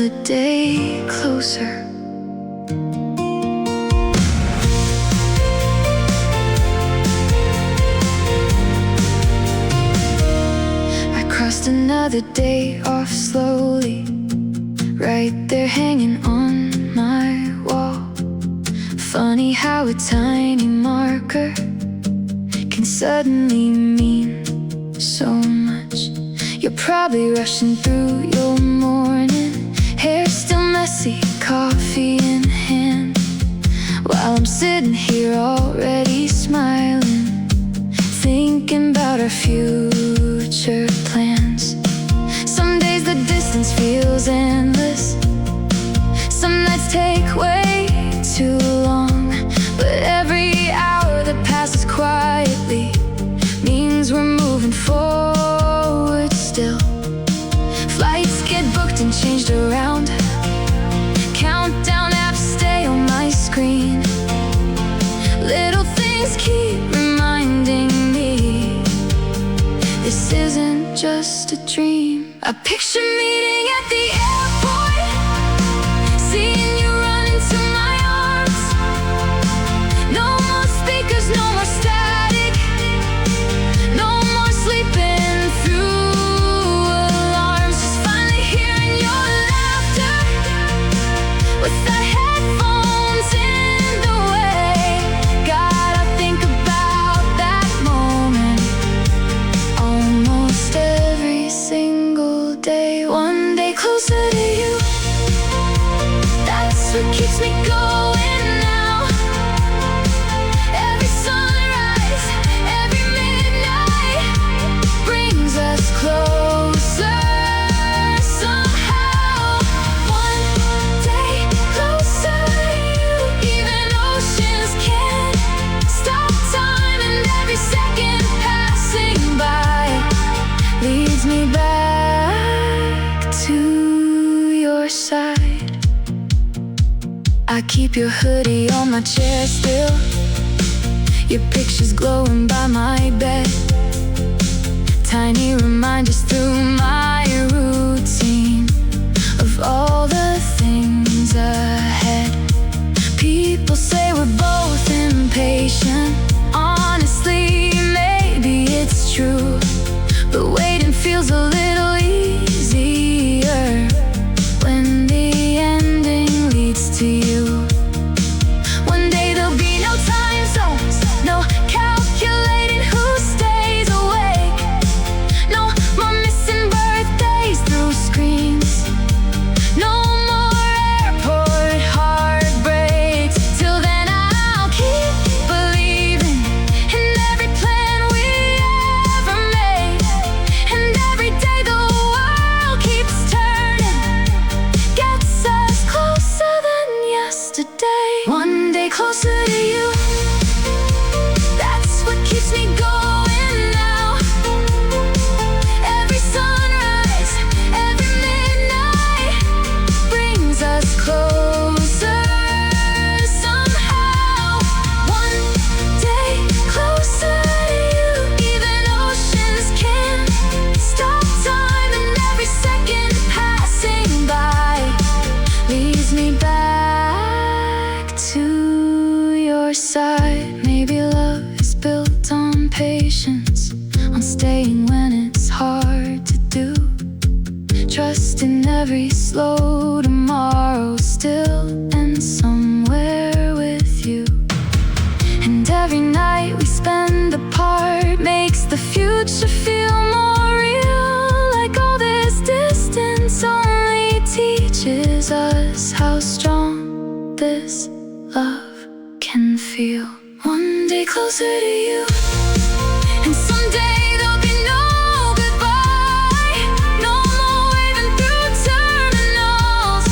another day closer. I crossed another day off slowly, right there hanging on my wall. Funny how a tiny marker can suddenly mean so much. You're probably rushing through your morning, hair still messy, coffee in hand, while I'm sitting here already smiling, thinking about our future plans. Some days the distance feels endless, some nights take way too long, but every hour that passes quietly means we're moving forward still. Flights get booked and changed around, countdown apps stay on my screen. Little things keep reminding me this isn't just a dream. I picture meeting at the airport, seeing you run into my arms. No more speakers, no more static, no more sleeping through alarms. Just finally hearing your laughter without headphones in the way. God, I think about that moment almost every single day. One day closer to you, that's what keeps me going now. Every sunrise, every midnight brings us closer somehow. One day closer to you, even oceans can't stop time, and every second passing by leads me back to your side. I keep your hoodie on my chair still, your picture's glowing by my bed. Tiny reminders through my routine of all the things ahead. People say we're both impatient. Honestly, maybe it's true, but waiting feels a little easier when the ending leads to you. One day there'll be no time zones, no calculating who stays awake, no more missing birthdays through screens, no more airport heartbreaks. Till then I'll keep believing in every plan we ever made, and every day the world keeps turning gets us closer than yesterday. One day closer to you, that's what keeps me going now. Every sunrise, every midnight brings us closer somehow. One day closer to you, even oceans can't stop time, and every second passing by leads me back to your side. Maybe love is built on patience, on staying when it's hard to do, trust in every slow tomorrow still and somewhere with you. And every night we spend apart makes the future feel more real, like all this distance only teaches us how strong this love can feel. One day closer to you, and someday there'll be no goodbye, no more waving through terminals,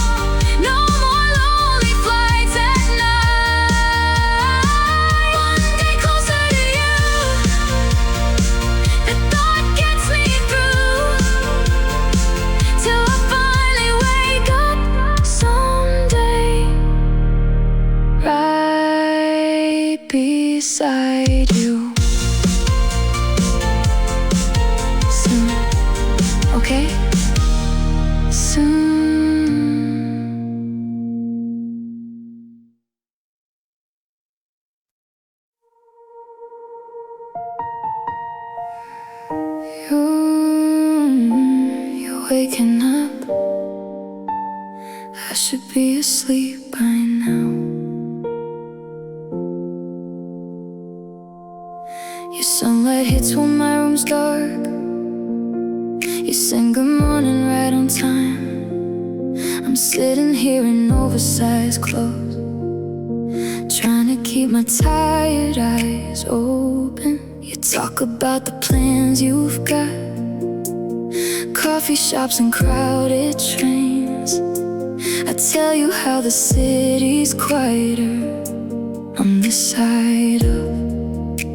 no more lonely flights at night. One day closer to you, that thought gets me through, till I finally wake up someday right beside you. waking up. I should be asleep by now. Your sunlight hits when my room's dark. You sing good morning right on time. I'm sitting here in oversized clothes, trying to keep my tired eyes open. You talk about the plans you've got, coffee shops and crowded trains. I tell you how the city's quieter on this side of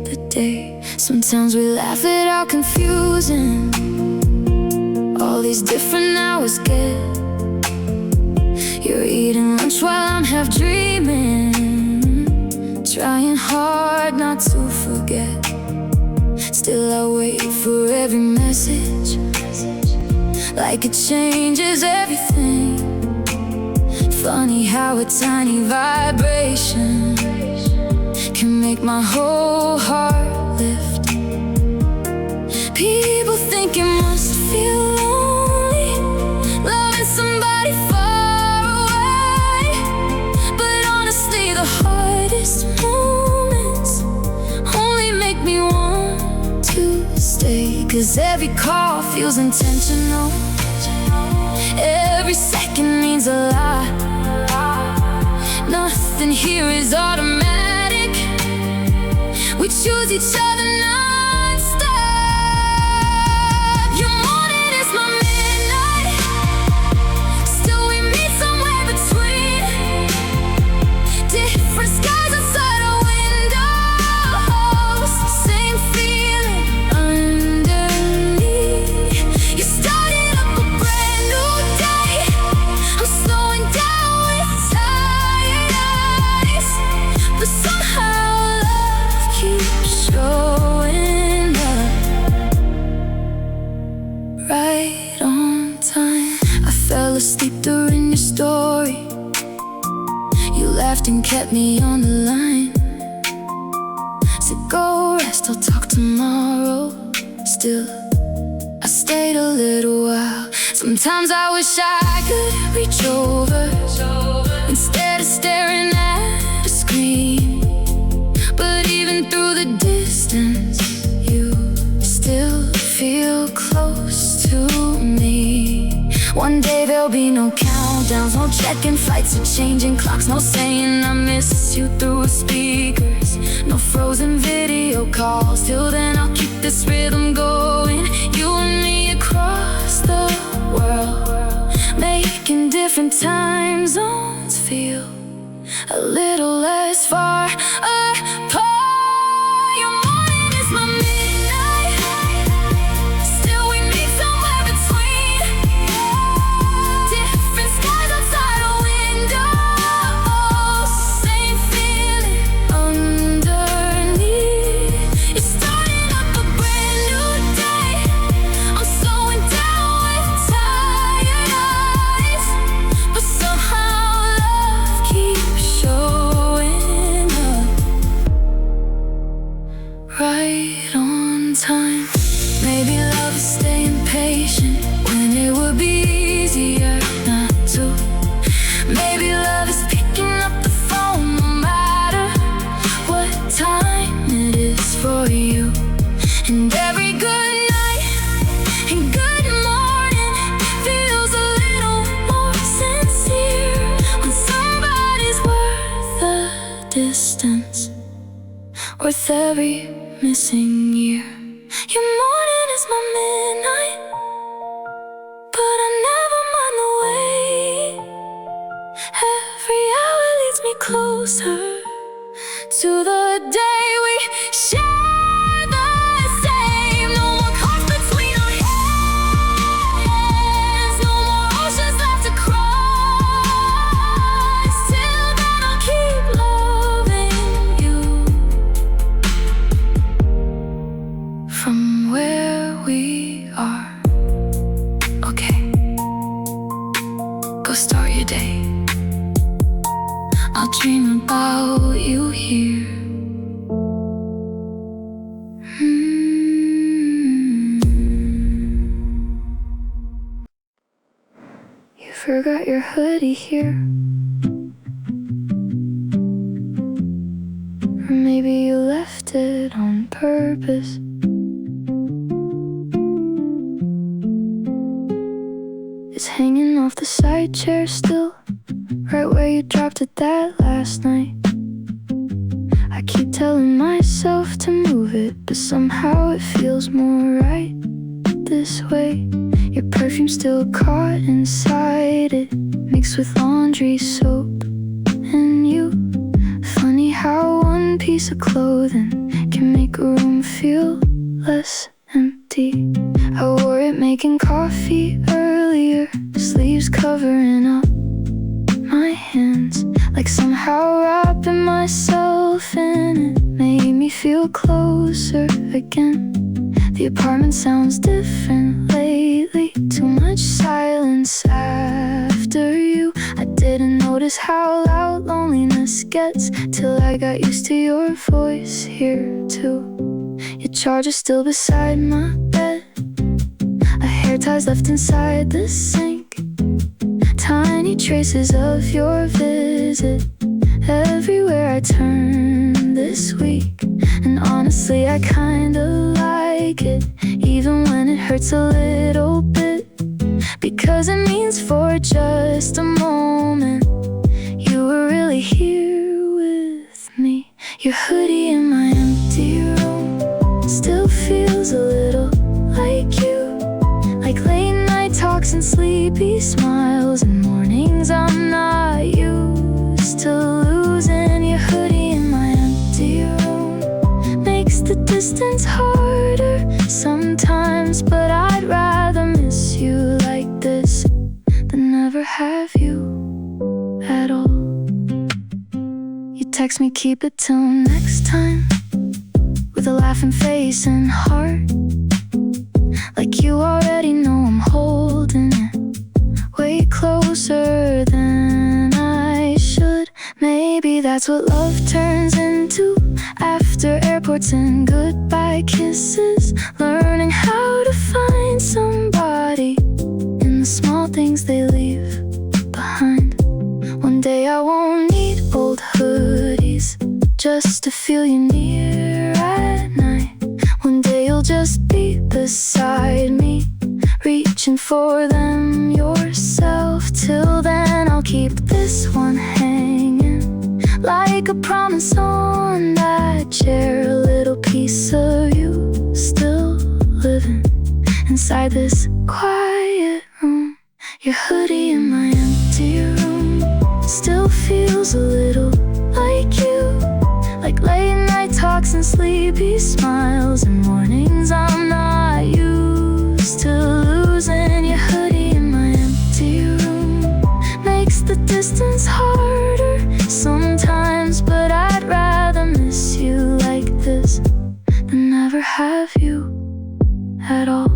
the day. Sometimes we laugh at how confusing all these different hours get. You're eating lunch while I'm half dreaming, trying hard not to forget. Still I wait for every message, like it changes everything. Funny how a tiny vibration can make my whole heart lift. People think it must feel lonely, loving somebody far away. But honestly, the hardest moments only make me want to stay. 'Cause every call feels intentional, every second means a lot. Nothing here is automatic, we choose each other non-stop. Your morning is my midnight, still we meet somewhere between. Different skies outside our windows, same feeling underneath. You started up a brand new day, I'm slowing down with tired eyes. But somehow love keeps showing up right on time. I fell asleep during your story, you laughed and kept me on the line. Said go rest, I'll talk tomorrow. Still, I stayed a little while. Sometimes I wish I could reach over instead of staring at a screen. But even through the distance, you still feel close to me. One day there'll be no countdowns, no checking flights or changing clocks, no saying I miss you through speakers, no frozen video calls. Till then I'll keep this rhythm going, you and me across the world, making different time zones feel a little less far apart. Your morning is my midnight, still we meet somewhere between. Different skies outside our windows, same feeling underneath. You're starting up a brand new day, I'm slowing down with tired eyes. But somehow love keeps showing up right on time. Maybe love is staying patient when it would be easier not to. Maybe love is picking up the phone no matter what time it is for you. And every good night and good morning feels a little more sincere when somebody's worth the distance, worth every missing year. Your morning is my midnight, but I never mind the wait. Every hour leads me closer to the day we share the same. No more cars between our hands, no more oceans left to cross. Till then I'll keep loving you from where we are. Okay, go start your day, I'll dream about you here Forgot your hoodie here. Or maybe you left it on purpose. It's hanging off the side chair still, right where you dropped it that last night. I keep telling myself to move it, but somehow it feels more right this way. Your perfume still caught inside it, mixed with laundry soap and you. Funny how one piece of clothing can make a room feel less empty. I wore it making coffee earlier, sleeves covering up my hands, like somehow wrapping myself in it made me feel closer again. The apartment sounds different lately, too much silence after you. I didn't notice how loud loneliness gets till I got used to your voice here too. Your charger's still beside my bed, a hair tie's left inside the sink, tiny traces of your visit everywhere I turn this week. And honestly, I kinda like it, even when it hurts a little bit, because it means for just a moment you were really here with me. Your hoodie in my empty room still feels a little like you, like late night talks and sleepy smiles and mornings I'm not used to losing. Your hoodie in my empty room makes the distance harder sometimes, but I'd rather miss you like this than never have you at all. You text me, keep it till next time, with a laughing face and heart, like you already know I'm holding it way closer than I should. Maybe that's what love turns into, after airports and goodbye kisses, learning how to find somebody in the small things they leave behind. One day I won't need old hoodies just to feel you near at night. One day you'll just be beside me, reaching for them yourself. Till then I'll keep this one hanging like a promise on that chair, a little piece of you still living inside this quiet room. Your hoodie in my empty room still feels a little like you, like late night talks and sleepy smiles and mornings I'm not used to losing. Your hoodie in my empty room makes the distance harder sometimes, but I'd rather miss you like this than never have you at all.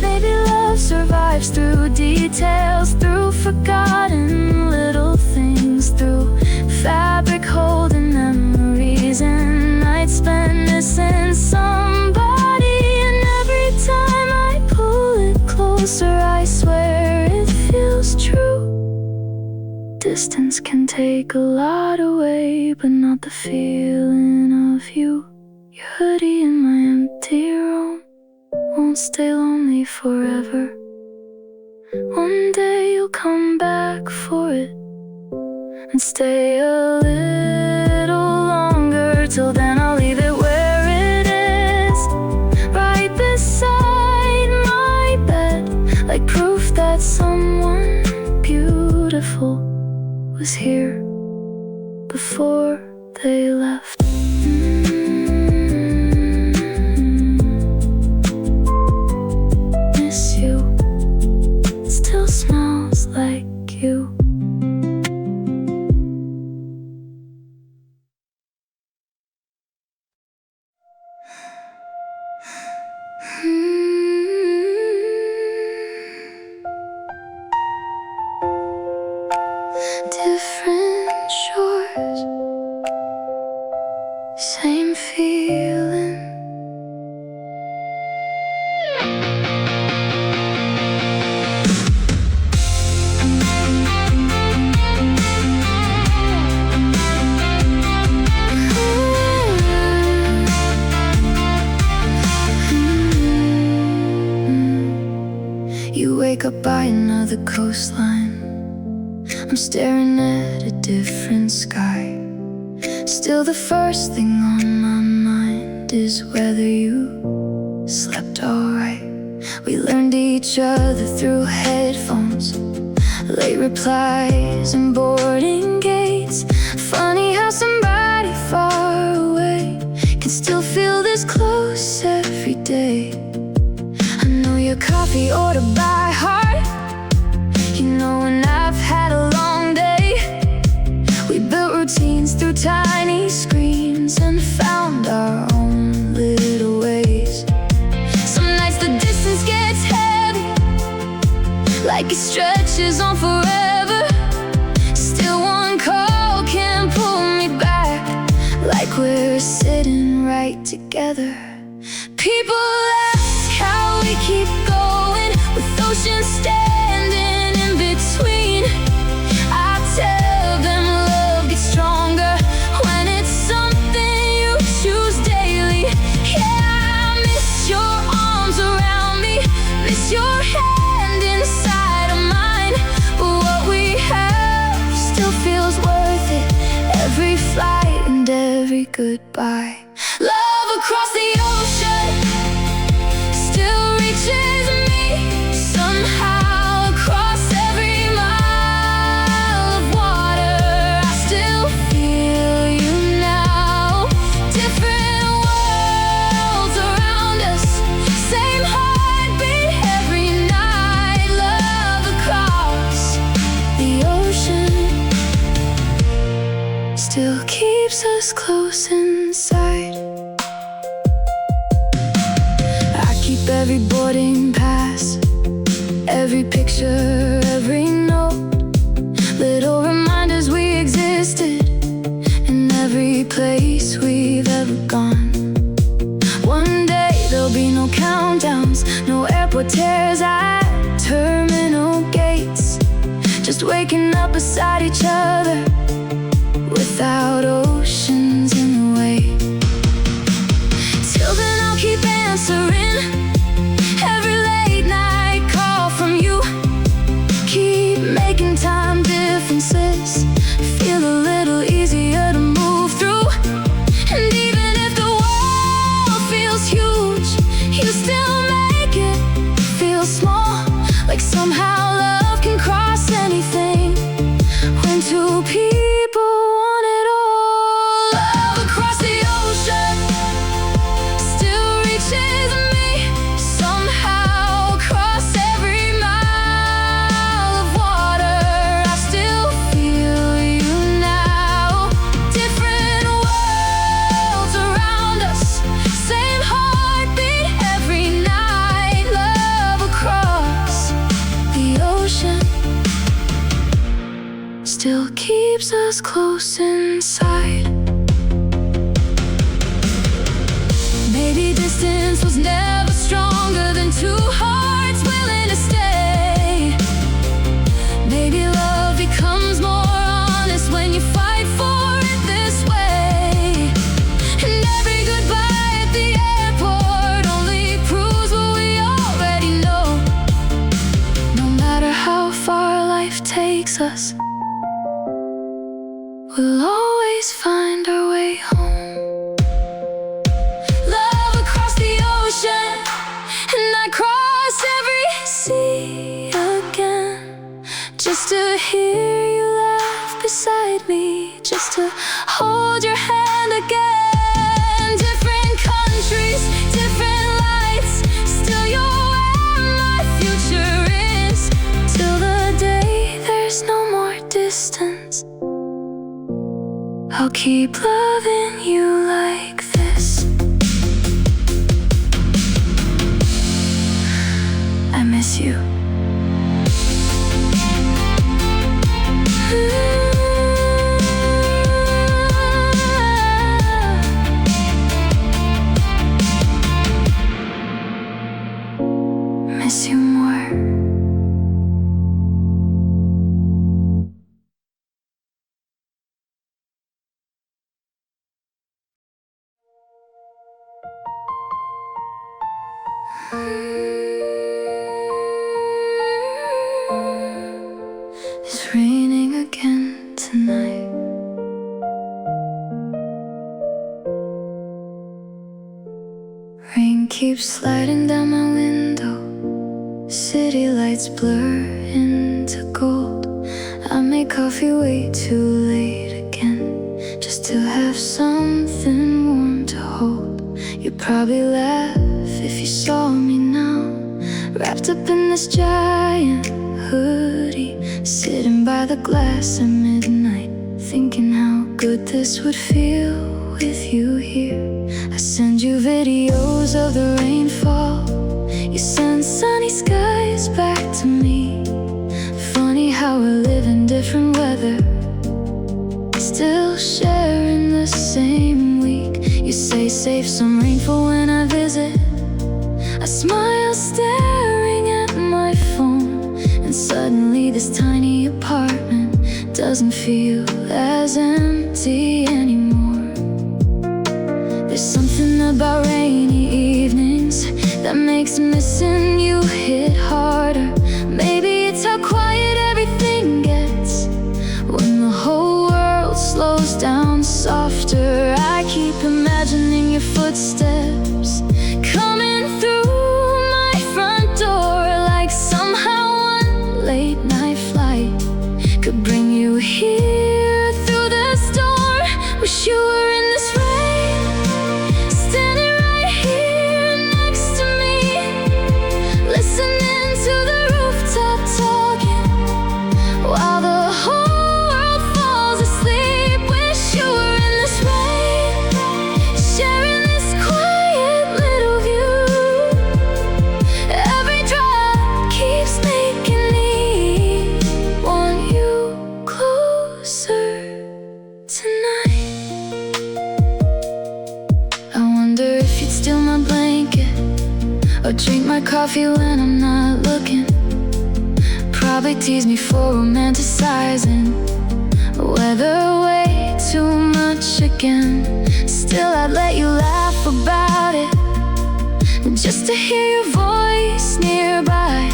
Maybe love survives through details, through forgotten little things, through fabric holding memories and nights spent missing somebody. And every time I pull it closer, I swear it feels true. Distance can take a lot away, but not the feeling of you. Your hoodie in my empty room won't stay lonely forever. One day you'll come back for it and stay a little longer. Till then I'll leave it where it is, right beside my bed, like proof that someone beautiful was here before they left. Miss you, it still smells like you. Different shores, same feeling. up by another coastline. I'm staring at a different sky. Still the first thing on my mind is whether you slept alright. We learned each other through headphones, late replies and boarding gates. Funny how somebody far away can still feel this close every day. I know your coffee order by heart. You know when I've had a long day. We built routines through tiny screens and found our own little ways. Some nights the distance gets heavy, like it stretches on forever. Still one call can pull me back, like we're sitting right together. People ask how we keep going with oceans standing in between. I tell them love gets stronger when it's something you choose daily. Yeah, I miss your arms around me, miss your hand inside of mine. But what we have still feels worth it, every flight and every goodbye. Love across the ocean still reaches me somehow. Across every mile of water, I still feel you now. Different worlds around us, same heartbeat every night. Love across the ocean still keeps us close inside. I keep every boarding pass, every picture, every note, little reminders we existed in every place we've ever gone. One day there'll be no countdowns, no airport tears at terminal gates, just waking up beside each other without oceans in the way. Till then I'll keep answering every late night call from you. Keep making time differences feel a little easier to move through. And even if the world feels huge, you still make it feel small, like somehow love can cross anything when two people want it all. Love across the ocean still reaches me somehow. Across every mile of water, I still feel you now. Different worlds around us, same heartbeat every night. Love across the ocean still keeps us close inside. Maybe distance was never stronger than two hearts willing to stay. Maybe love becomes more honest when you fight for it this way. And every goodbye at the airport only proves what we already know. No matter how far life takes us, we'll always find our way home. Love across the ocean, and I cross every sea again, just to hear you laugh beside me, just to hold your hand again. Different countries, different lights, still you're where my future is. Till the day there's no more distance, I'll keep loving you like this. I miss you. Miss you more. keeps sliding down my window. City lights blur into gold. I make coffee way too late again, just to have something warm to hold. You'd probably laugh if you saw me now, wrapped up in this giant hoodie, sitting by the glass at midnight, thinking how good this would feel with you here. I send you videos of the rainfall, you send sunny skies back to me. Funny how we live in different weather, still sharing the same week. You say save some rainfall when I visit. I smile staring at my phone, and suddenly this tiny apartment doesn't feel as empty anymore. There's something about rainy evenings that makes missing you hit harder. Maybe it's how quiet everything gets when the whole world slows down softer. I keep imagining your footsteps coming through my front door, like somehow one late night flight could bring you here through the storm. Wish you were in this rain, standing right here next to me, listening to the rooftop talking while the whole world falls asleep. Wish you were in this rain, sharing this quiet little view. Every drop keeps making me want you closer tonight. I wonder if you'd steal my blanket or drink my coffee when I'm not looking. Probably tease me for romanticizing weather way too much again. Still I'd let you laugh about it, just to hear your voice nearby.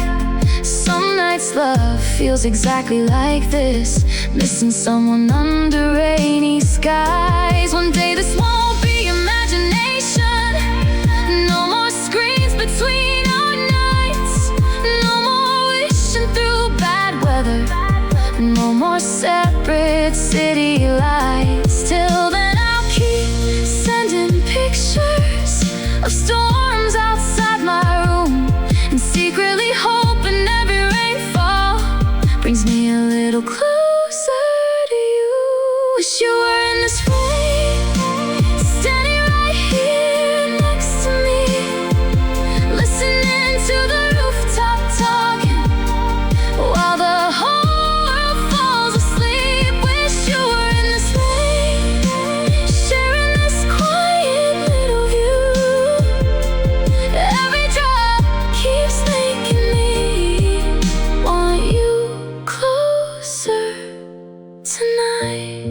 Some nights love feels exactly like this, missing someone under rainy skies. One day this won't be imagination, no more screens between our nights, no more wishing through bad weather, no more separate city lights. Till then I'll keep sending pictures of storms outside my room, and secretly hoping every rainfall brings me a little closer to you. Wish you were in this rain, standing right here next to me, listening to the rooftop talking while the whole world falls asleep. Wish you were in this rain, sharing this quiet little view. Every drop keeps making me want you closer tonight.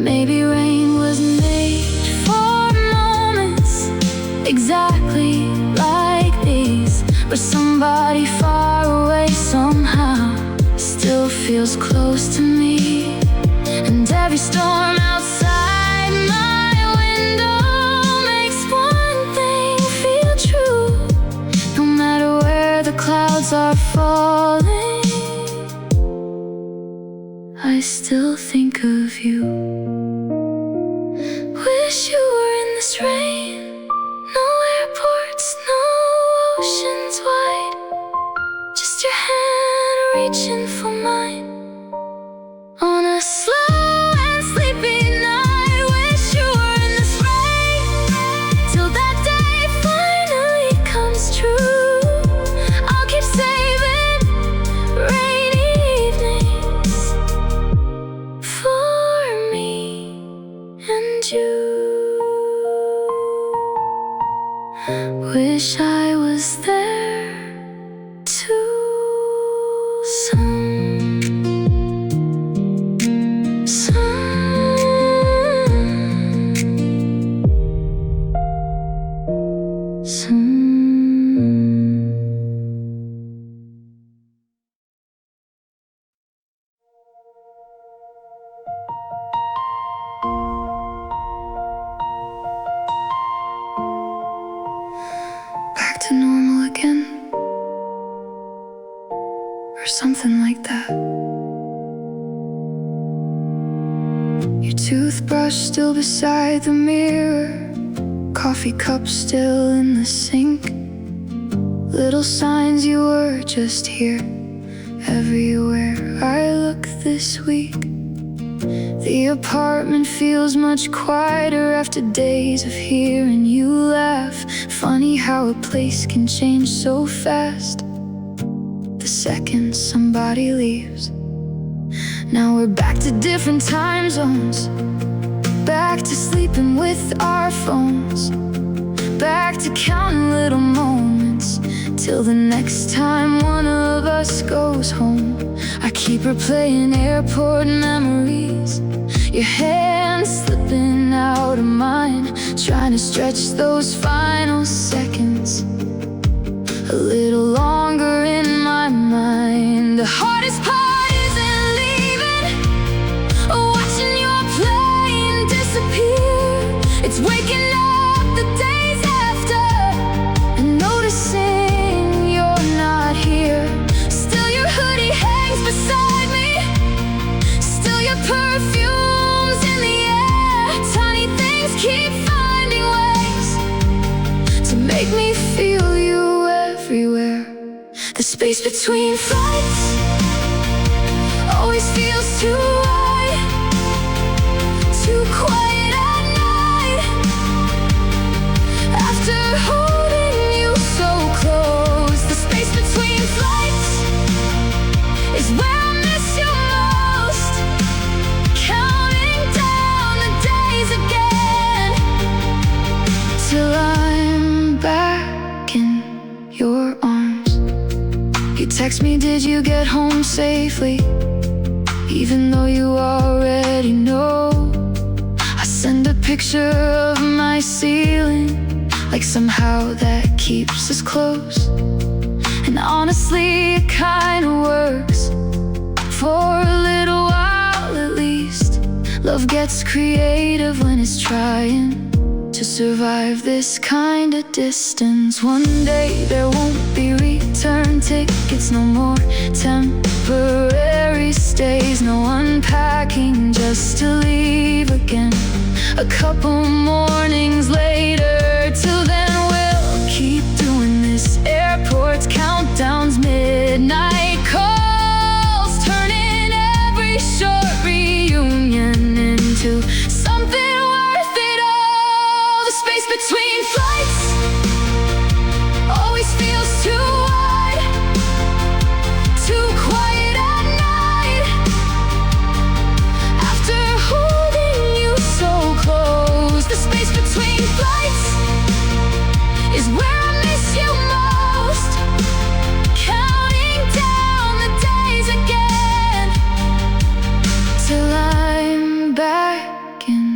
Maybe rain was made for moments exactly like these, where somebody far away somehow still feels close to me. And every storm outside my window makes one thing feel true. No matter where the clouds are falling, I still think of you. Wish you were in this rain, no airports, no oceans wide, just your hand reaching for mine on a slow and sleepy night. Wish you were in this rain, till that day finally comes true. I'll keep saving rainy evenings for me and you. Wish I was there too. still beside the mirror, coffee cup still in the sink. Little signs you were just here, everywhere I look this week. The apartment feels much quieter after days of hearing you laugh. Funny how a place can change so fast the second somebody leaves. Now we're back to different time zones, back to sleeping with our phones, back to counting little moments till the next time one of us goes home. I keep replaying airport memories, your hand slipping out of mine, trying to stretch those final seconds a little longer in my mind. The hardest part isn't leaving, watching your plane disappear. It's waking up the days after and noticing you're not here. Still your hoodie hangs beside me, still your perfume's in the air. Tiny things keep finding ways to make me feel you everywhere. The space between flights always feels too wide, too quiet at night. After holding you so close, the space between flights is where I miss you most. Counting down the days again till I'm back in your arms. You text me, did you get home safely? Even though you already know. I send a picture of my ceiling, like somehow that keeps us close. And honestly, it kinda works for a little while at least. Love gets creative when it's trying to survive this kind of distance. One day there won't be return tickets, no more temporary stays, no unpacking just to leave again. A couple mornings later, till then we'll keep doing this. Airports, countdowns, midnight calls, turning every short reunion into something worth it all. The space between flights always feels too wide, too quiet at night. After holding you so close, the space between flights is where I miss you most. Counting down the days again till I'm back in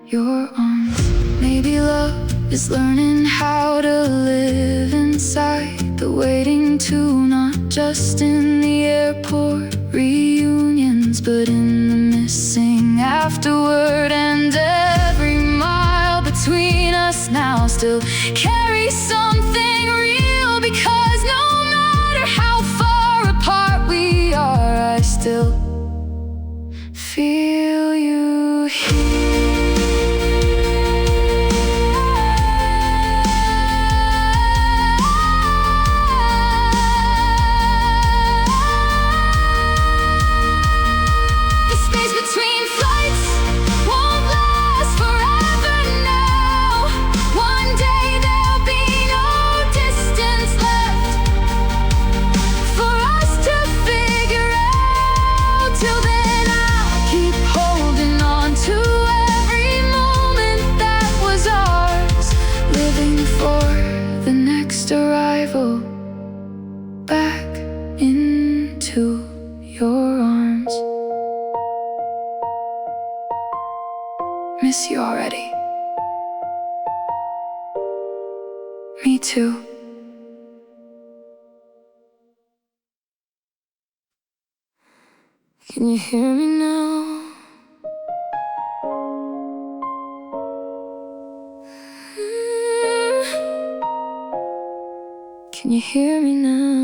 your arms. Maybe love is learning how to live inside the waiting too, not just in the airport reunions, but in the missing afterward. And every mile between us now still carries something real, because no matter how far apart we are, I still feel you here. Between flights won't last forever now. One day there'll be no distance left for us to figure out. Till then I'll keep holding on to every moment that was ours, living for the next arrival back into your arms. Miss you already. Me too. Can you hear me now? Can you hear me now?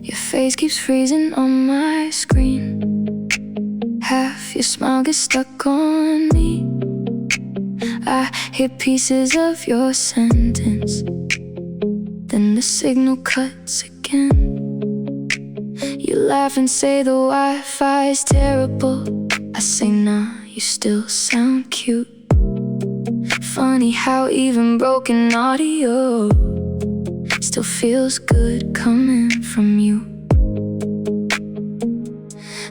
Your face keeps freezing on my screen. Half your smile gets stuck on me. I hear pieces of your sentence, then the signal cuts again. You laugh and say the Wi-Fi's terrible. I say nah, you still sound cute. Funny how even broken audio still feels good coming from you.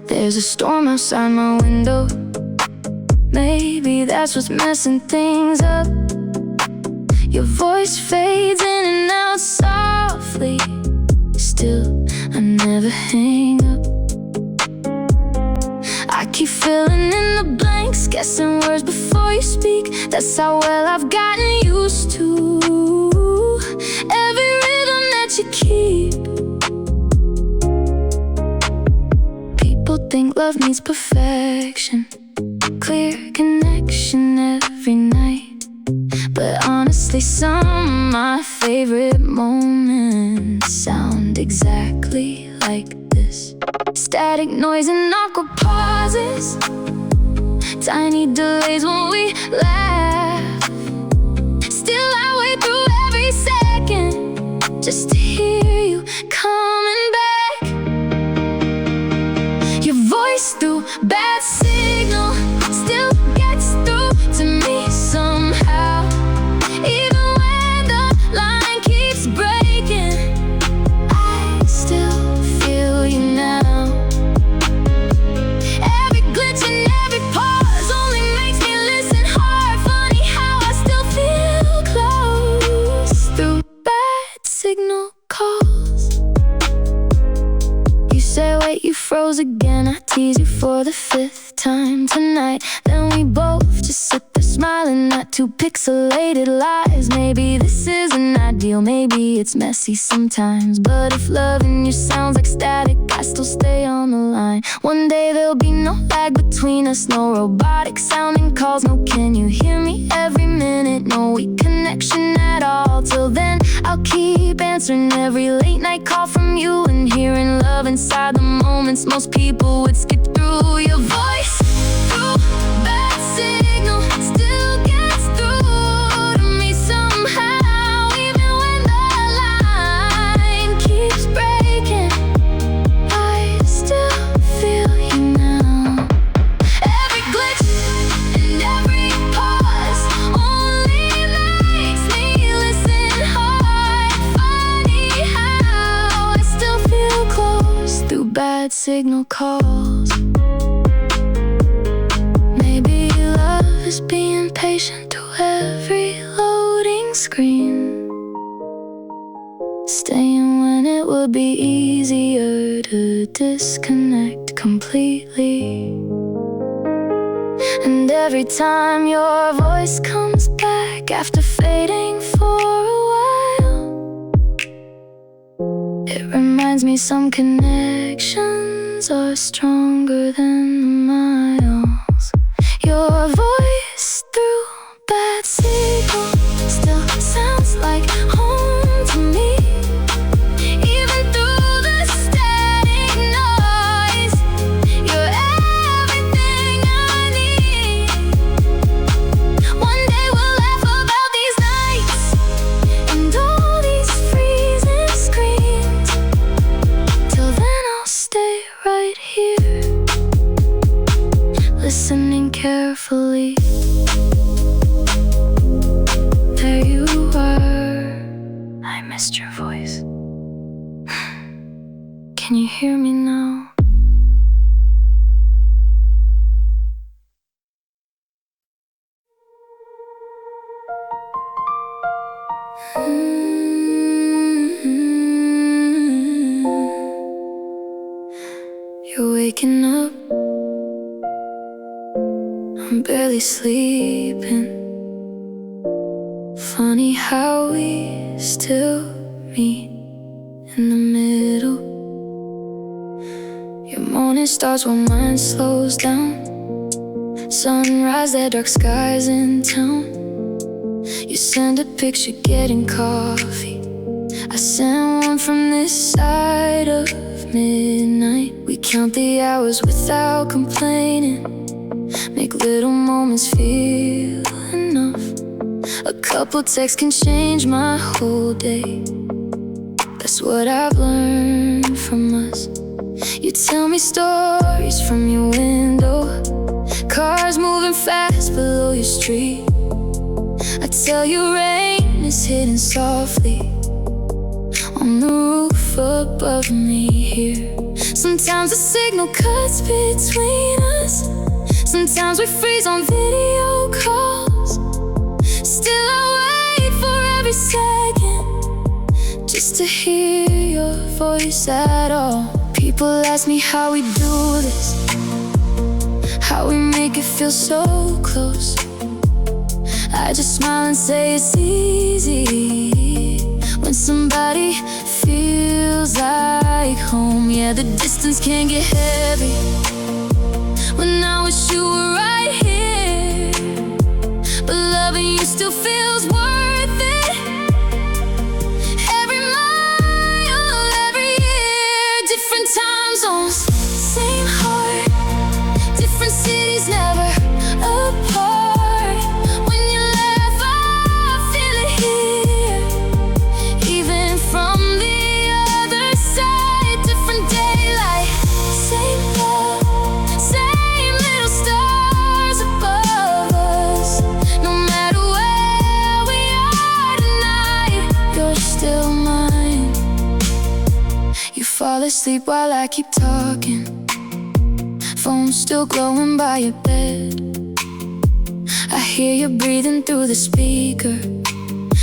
There's a storm outside my window. Maybe that's what's messing things up. Your voice fades in and out softly. Still, I never hang up. I keep filling in the blanks, guessing words before you speak. That's how well I've gotten used to every rhythm that you keep. People think love needs perfection, clear connection every night. But honestly, some of my favorite moments sound exactly like this. Static noise and awkward pauses, tiny delays when we laugh. Still I wait through every second just to hear you coming back. Your voice through bad signal still gets through to me somehow. Even when the line keeps breaking, I still feel you now. Every glitch and every pause only makes me listen hard. Funny how I still feel close through bad signal calls. You say wait, you froze again. I tease you for the 5th time tonight. Then we both just sit there smiling at 2 pixelated lies. Maybe this isn't ideal, maybe it's messy sometimes. But if loving you sounds like static, I still stay on the line. One day there'll be no lag between us, no robotic sounding calls. No can you hear me every minute, no weak connection at all. Till then I'll keep answering every late night call from you, and hearing love inside the moments most people would skip through. Your voice through bad signal still gets through to me somehow. Even when the line keeps breaking, I still feel you now. Every glitch and every pause only makes me listen hard. Funny how I still feel close through bad signal calls. Maybe love is being patient to every loading screen, staying when it would be easier to disconnect completely. And every time your voice comes back after fading for a while, it reminds me some connections are stronger than the miles. Your voice through bad signal still sounds like home to me. Even through the static noise, you're everything I need. One day we'll laugh about these nights and all these freezing screens. Till then I'll stay right here, listening carefully. There you are. I missed your voice. Can you hear me now? You're waking up, I'm barely sleeping. Funny how we still meet in the middle. Your morning starts while mine slows down. Sunrise, there dark skies in town. You send a picture getting coffee. I send one from this side of midnight. We count the hours without complaining. Make little moments feel enough. A couple texts can change my whole day. That's what I've learned from us. You tell me stories from your window, cars moving fast below your street. I tell you rain is hitting softly on the roof above me here. Sometimes the signal cuts between us. Sometimes we freeze on video calls. Still I wait for every second just to hear your voice at all. People ask me how we do this, how we make it feel so close. I just smile and say it's easy when somebody feels like home. Yeah, the distance can get heavy when I wish you were right here, but loving you still feels worth it. Every mile, every year, different time zones, same heart, different cities, never apart. When you laugh, I feel it here, even from the other side. Different daylight, same love, same little stars above us. No matter where we are tonight, you're still mine. You fall asleep while I keep talking, phone still glowing by your bed. I hear you breathing through the speaker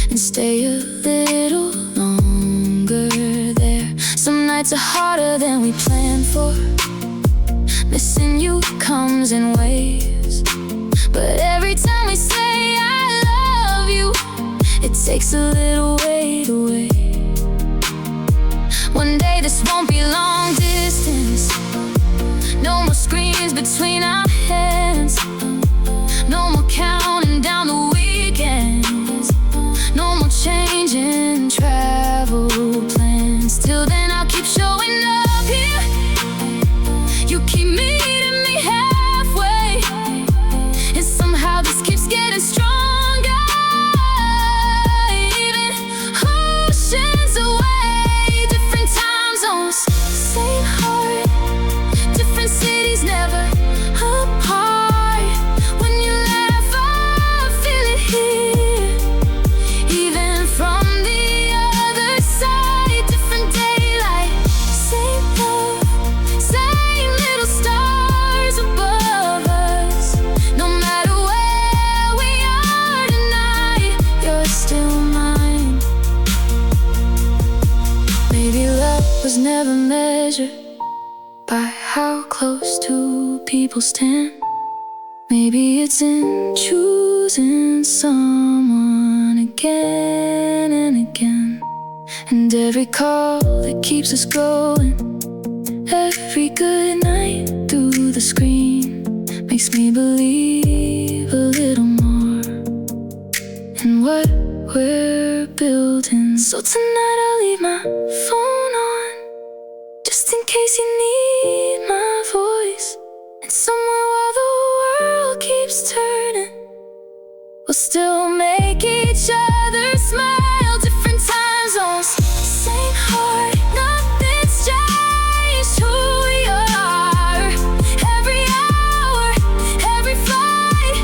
and stay a little longer there. Some nights are harder than we planned for. Missing you comes in waves, but every time we say I love you, it takes a little weight away. One day this won't be long distance. No more screens between our hands. No more counting down the weekends. No more changing travel plans. Till then I'll keep showing up here. You keep meeting me halfway, and somehow this keeps getting stronger. Even oceans away, different time zones, same heart, different cities, never apart. When you laugh, I feel it here, even from the other side. Different daylight, same love, same little stars above us. No matter where we are tonight, you're still mine. Maybe love was never measured by how close two people stand. Maybe it's in choosing someone again and again. And every call that keeps us going, every good night through the screen, makes me believe a little more in what we're building. So tonight I'll leave my phone on, just in case you need my voice. And somewhere while the world keeps turning, we'll still make each other smile. Different time zones, same heart, nothing's changed who we are. Every hour, every flight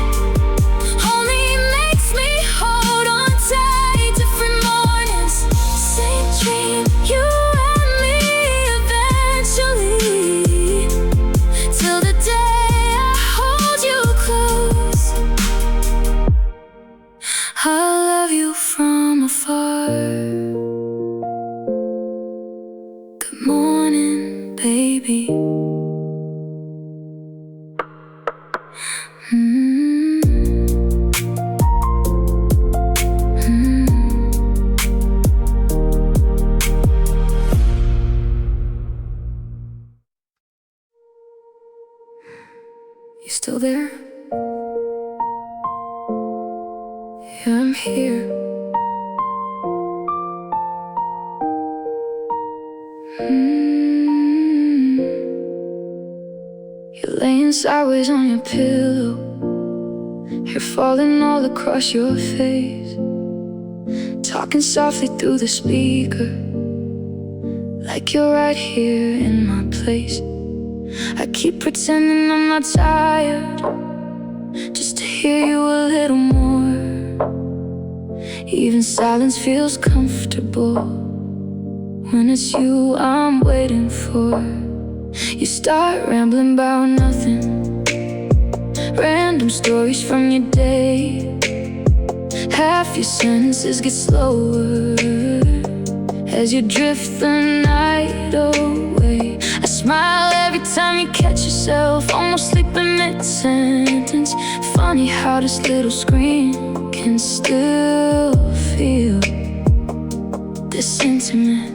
only makes me hold on tight. Different mornings, same dream, you and me eventually. Till the day I hold you close, I'll love you from afar. Good morning, baby. You still there? Yeah, I'm here. sideways on your pillow, hair falling all across your face, talking softly through the speaker, like you're right here in my place. I keep pretending I'm not tired, just to hear you a little more. Even silence feels comfortable when it's you I'm waiting for. You start rambling about nothing, random stories from your day. Half your sentences get slower as you drift the night away. I smile every time you catch yourself almost sleeping mid-sentence. Funny how this little scream can still feel this intimate.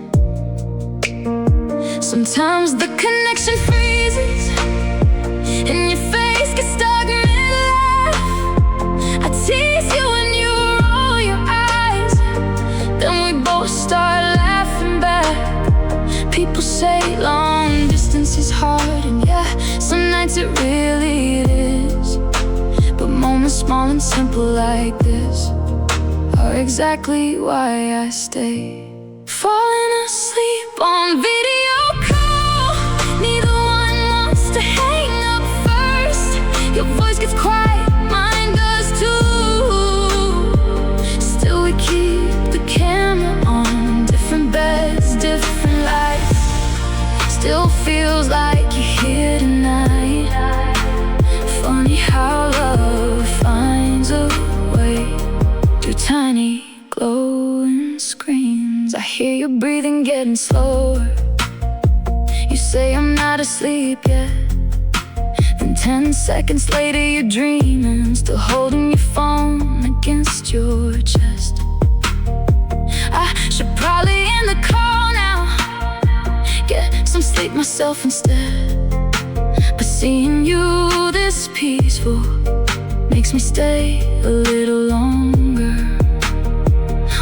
Sometimes the connection freezes and your face gets stuck mid-laugh. I tease you when you roll your eyes, then we both start laughing back. People say long distance is hard, and yeah, some nights it really is. But moments small and simple like this are exactly why I stay. Falling asleep on video call, neither one wants to hang up first. Your voice gets quiet, mine does too. Still we keep the camera on, different beds, different lights. Still feels like you're here tonight. Funny how love finds a way through tiny glowing screens. I hear your breathing getting slower. You say I'm not asleep yet, then 10 seconds later you're dreaming, still holding your phone against your chest. I should probably end the call now, get some sleep myself instead. But seeing you this peaceful makes me stay a little longer.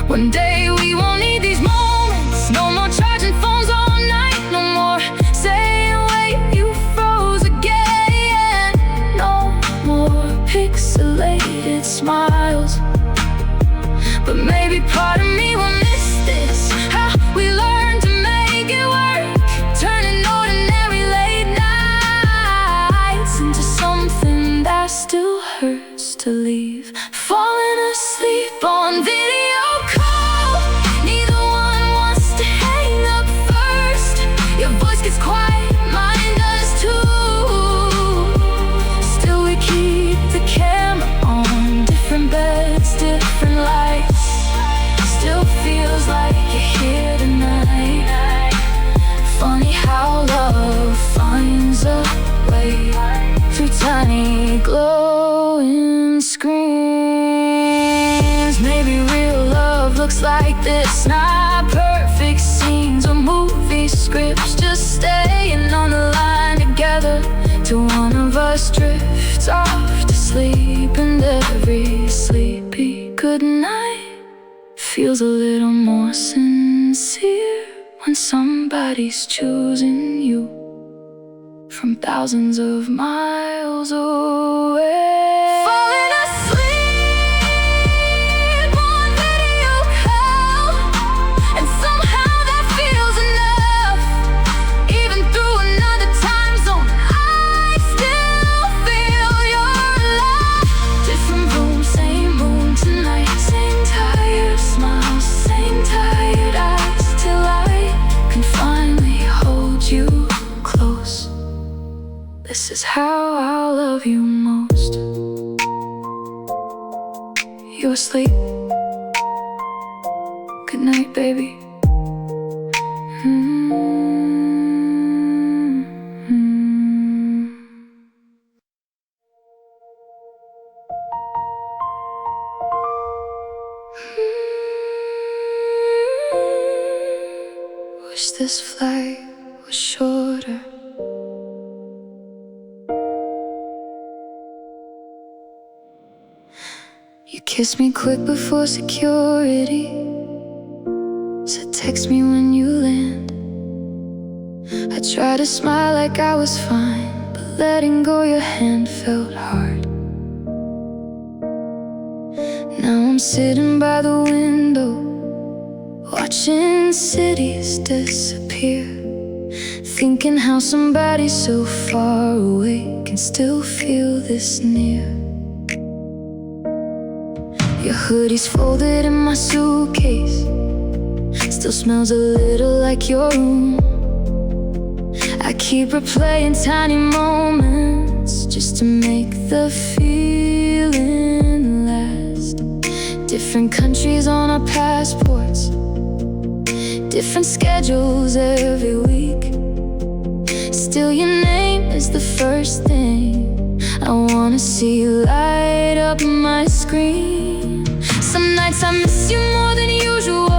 One day we won't need these moments, no more charging phones all night, no more saying wait, you froze again. No more pixelated smiles, but maybe part of me will miss this, how we learned to make it work, turning ordinary late nights into something that still hurts to leave. Falling asleep on video call, neither one wants to hang up first. Your voice gets quiet, mine does too. Still we keep the camera on, different beds, different lights. Still feels like you're here tonight. Funny how love finds a way through tiny glowing screens. Maybe real love looks like this, not perfect scenes or movie scripts, just staying on the line together till one of us drifts off to sleep. And every sleepy goodnight feels a little more sincere when somebody's choosing you from thousands of miles away. Falling asleep on video call, and somehow that feels enough. Even through another time zone, I still feel your love. Different room, same moon tonight, same tired smiles, same tired eyes, till I can finally hold you close. This is how I'll love you most. You're asleep. Good night, baby. Wish this flight was shorter. You kissed me quick before security, said text me when you land. I tried to smile like I was fine, but letting go your hand felt hard. Now I'm sitting by the window, watching cities disappear, thinking how somebody so far away can still feel this near. Your hoodie's folded in my suitcase, still smells a little like your room. I keep replaying tiny moments just to make the feeling last. Different countries on our passports, different schedules every week. Still your name is the first thing I wanna see light up my screen. Some nights I miss you more than usual,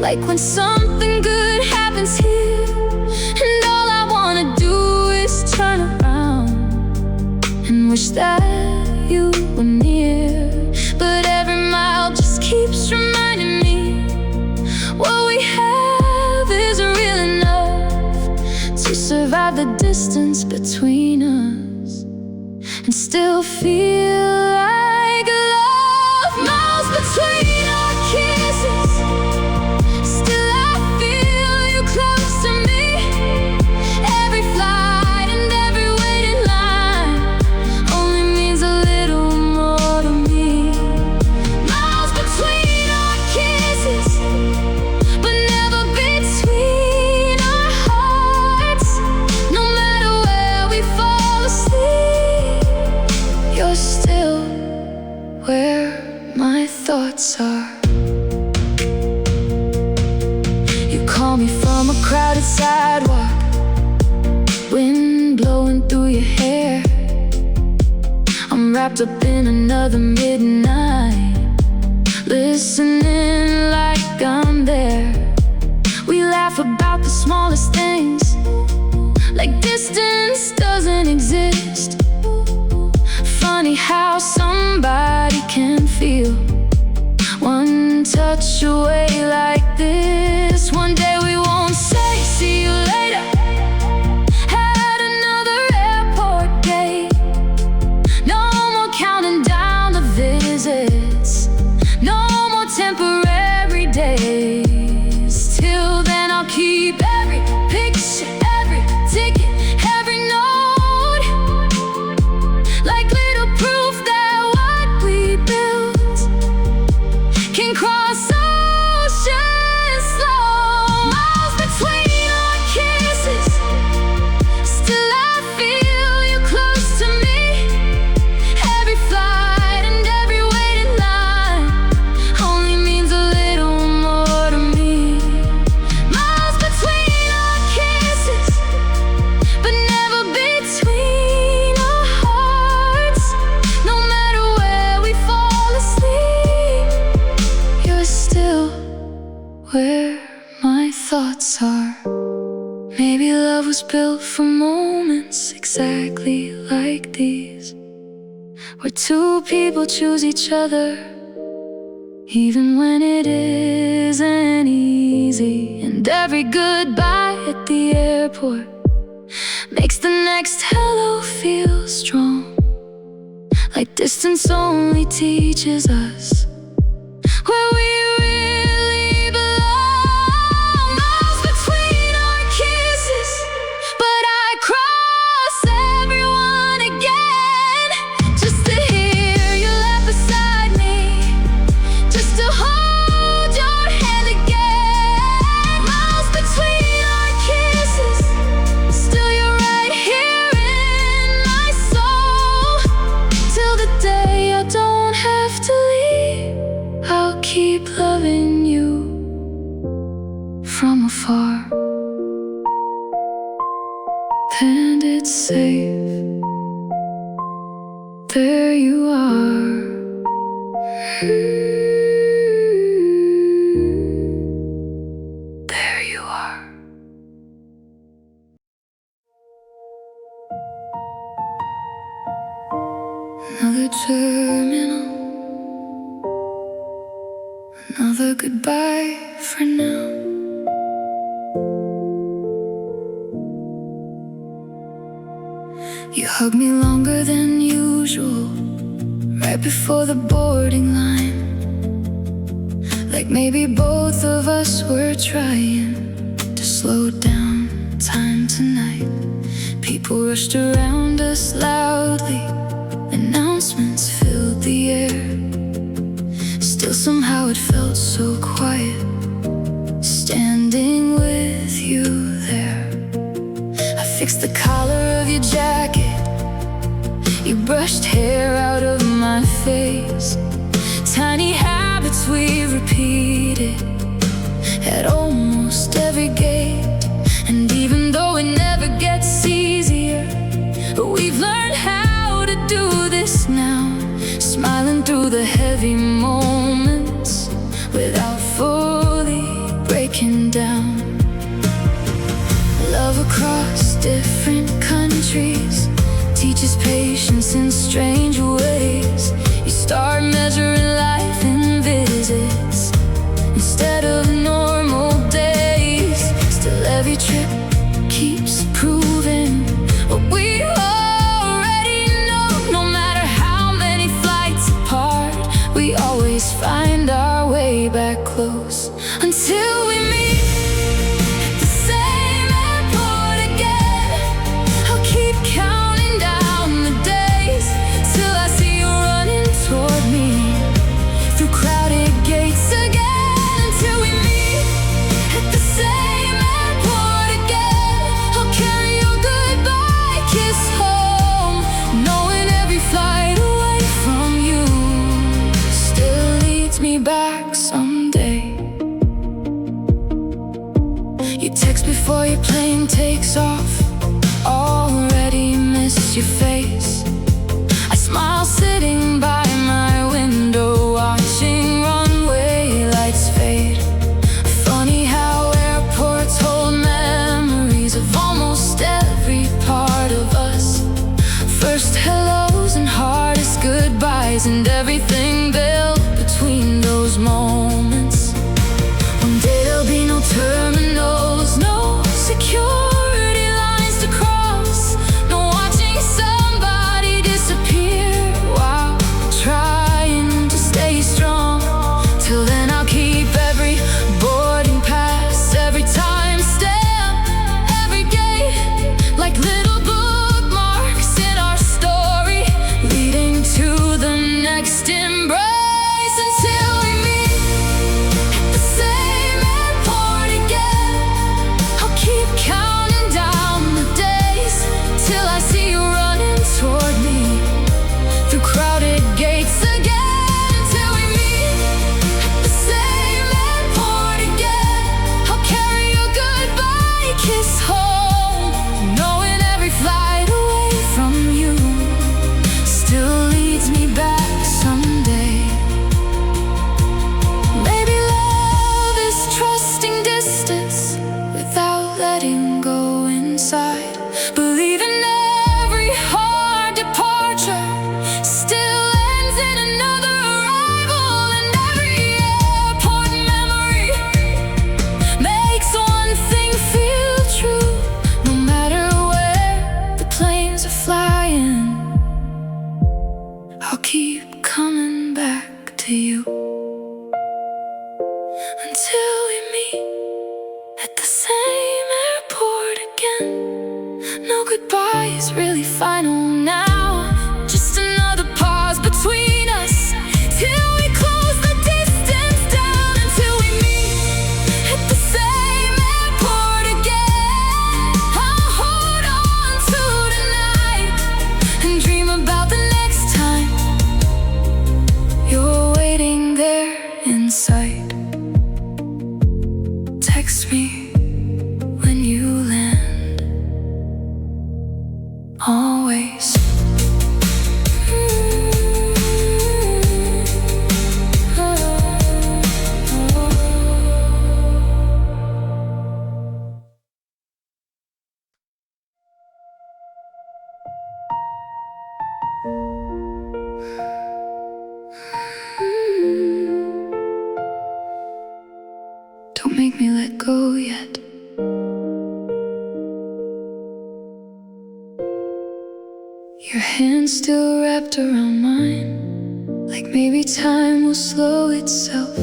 like when something good happens here, and all I wanna do is turn around and wish that you were near. But every mile just keeps reminding me what we have isn't real enough to survive the distance between us and still feel like love. Miles between our kisses, still I feel you close to me. Every flight and every waiting line only means a little more to me. Miles between our kisses, but never between our hearts. No matter where we fall asleep, you're still where my thoughts are. You call me from a crowded sidewalk, wind blowing through your hair. I'm wrapped up in another midnight, listening like I'm there. We laugh about the smallest things, like distance doesn't exist. Funny how somebody can feel one touch away like this. One day we won't say see you later at another airport gate. No more counting down the visits, no more temporary days. Till then I'll keep every picture, every ticket, every note, like little proof that what we built can cross oceans slow. Miles between our kisses, still I feel you close to me. Every flight and every waiting line only means a little more to me. Miles between our kisses, but never between our hearts. No matter where we fall asleep, you're still where my thoughts are. Maybe love was built for moments exactly like these, where two people choose each other even when it isn't easy. And every goodbye at the airport makes the next hello feel strong, like distance only teaches us where we really belong. Miles between our kisses, but I cross everyone again, just to hear you laugh beside me, just to hold your hand again. Miles between our kisses, still you're right here in my soul. Till the day I don't have to leave, I'll keep loving you from afar. And it's safe, there you are. There you are. Another terminal, another goodbye for now. Hug me longer than usual, right before the boarding line. Like maybe both of us were trying to slow down time tonight. People rushed around us loudly, announcements filled the air. Still somehow it felt so quiet, standing with you there. I fixed the collar of your jacket, you brushed hair out of my face. Tiny habits we repeated at almost every gate. And even though it never gets easier, we've learned how to do this now. Smiling through the heavy moments without fully breaking down. Love across different countries teaches patience in strange ways. You start measuring life in visits instead of normal days. Still every trip keeps proving what we already know. No matter how many flights apart, we always find our way back close until we meet at the same airport again. I'll keep counting down the days till I see you running toward me through crowded gates again. Until we meet at the same airport again, I'll carry your goodbye kiss home, knowing every flight away from you still leads me back someday. You text before your plane takes off, already miss your face. I smile sitting by my window, watching runway lights fade. Funny how airports hold memories of almost every part of us. First hellos and hardest goodbyes, and everything built between those moments. One day there'll be no terminals, no security lines to cross, no watching somebody disappear while trying to stay strong. Till then I'll keep every boarding pass, every time step, every gate, like little bookmarks in our story, leading to the next embrace. Until we meet at the same airport again, I'll keep counting down the days till I see you running toward me through crowded gates again. Until we meet at the same airport again, I'll carry your goodbye kiss home, knowing every flight away from you still leads me back someday. Maybe love is trusting distance without letting go inside. Believing every hard departure still ends in another arrival. And every airport memory makes one thing feel true. No matter where the planes are flying, I'll keep coming back to you until we meet at the same airport again. No goodbye is really final now, just another pause between us till we close the distance down. Until we meet at the same airport again, I'll hold on to tonight and dream about the next time you're waiting there in sight. Text me when you land, always. Don't make me let go yet. were wrapped around mine, like maybe time will slow itself.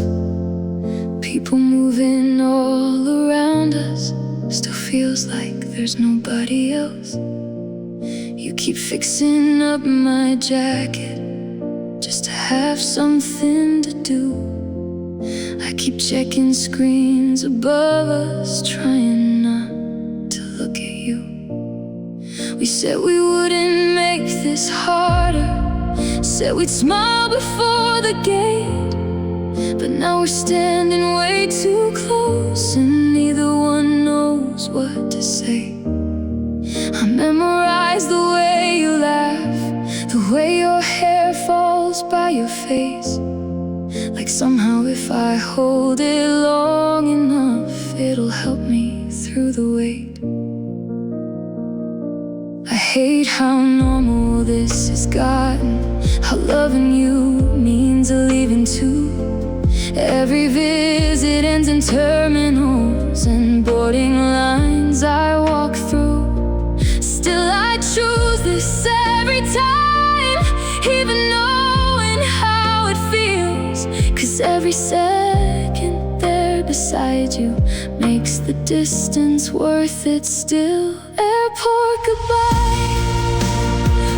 People moving all around us, still feels like there's nobody else. You keep fixing up my jacket just to have something to do. I keep checking screens above us, trying not to look at you. We said we wouldn't make this harder, said we'd smile before the gate. But now we're standing way too close, and neither one knows what to say. I memorize the way you laugh, the way your hair falls by your face. Like somehow if I hold it long enough, it'll help me through the weight. I hate how normal this has gotten, how loving you means a leaving too. Every visit ends in terminals and boarding lines I walk through. Still I choose this every time, even knowing how it feels. 'Cause every second there beside you makes the distance worth it still. Airport goodbye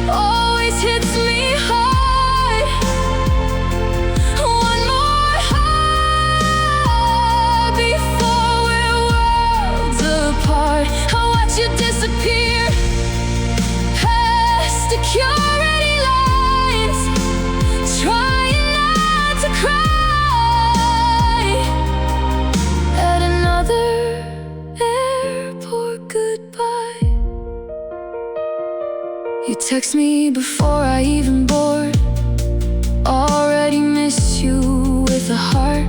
always hits me hard. One more hug before we're worlds apart. I watch you disappear past security lines, trying not to cry at another airport goodbye. You text me before I even board, already miss you with a heart.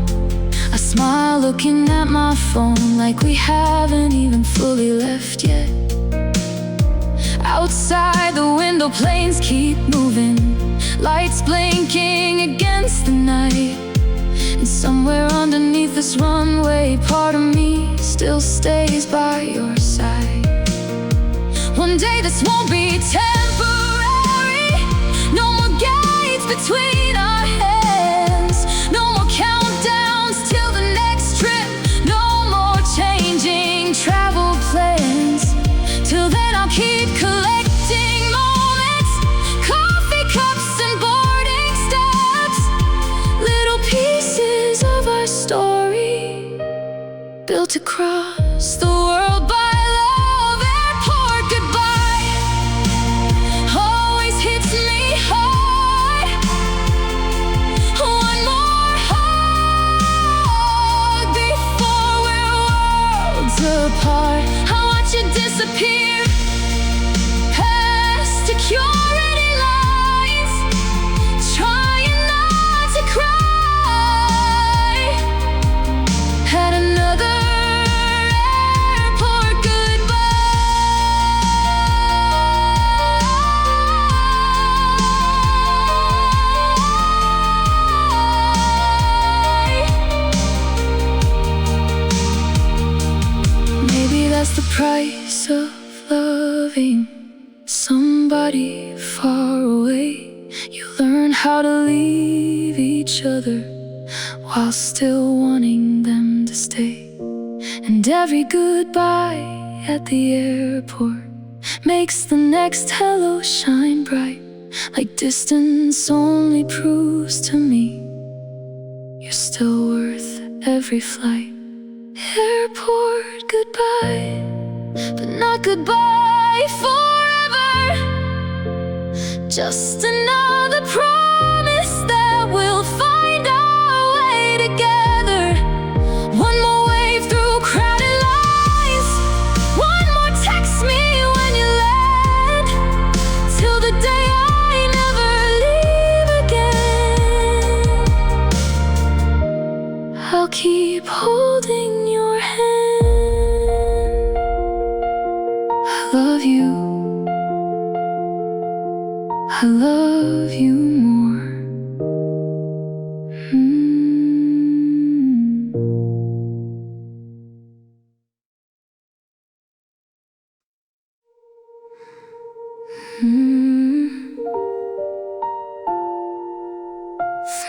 I smile looking at my phone like we haven't even fully left yet. Outside the window planes keep moving, lights blinking against the night. And somewhere underneath this runway, part of me still stays by your side. One day this won't be temporary, no more gates between our hands, no more countdowns till the next trip, no more changing travel plans. Till then I'll keep collecting moments, coffee cups and boarding steps, little pieces of our story built across the world by love. Airport goodbye always hits me hard. One more hug before we're worlds apart. I watch you disappear past security lines, trying not to cry at another airport goodbye. Maybe that's the price of loving somebody far away. You learn how to leave each other while still wanting them to stay. And every goodbye at the airport makes the next hello shine bright. Like distance only proves to me you're still worth every flight. Airport goodbye, but not goodbye forever. Just another promise that we'll find our way together. One more wave through crowded lines, one more text me when you land, till the day I never leave again. I'll keep holding your hand. I love you, I love you more. 3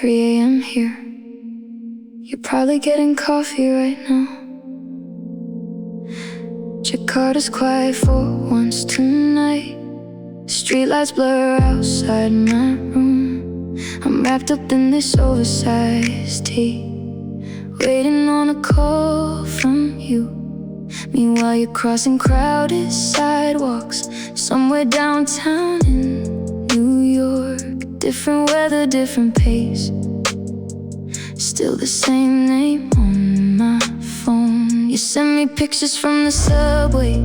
a.m. here. You're probably getting coffee right now. Jakarta's quiet for once tonight. Streetlights blur outside my room. I'm wrapped up in this oversized tee, waiting on a call from you. Meanwhile you're crossing crowded sidewalks somewhere downtown in New York. Different weather, different pace, still the same name on my phone. You send me pictures from the subway.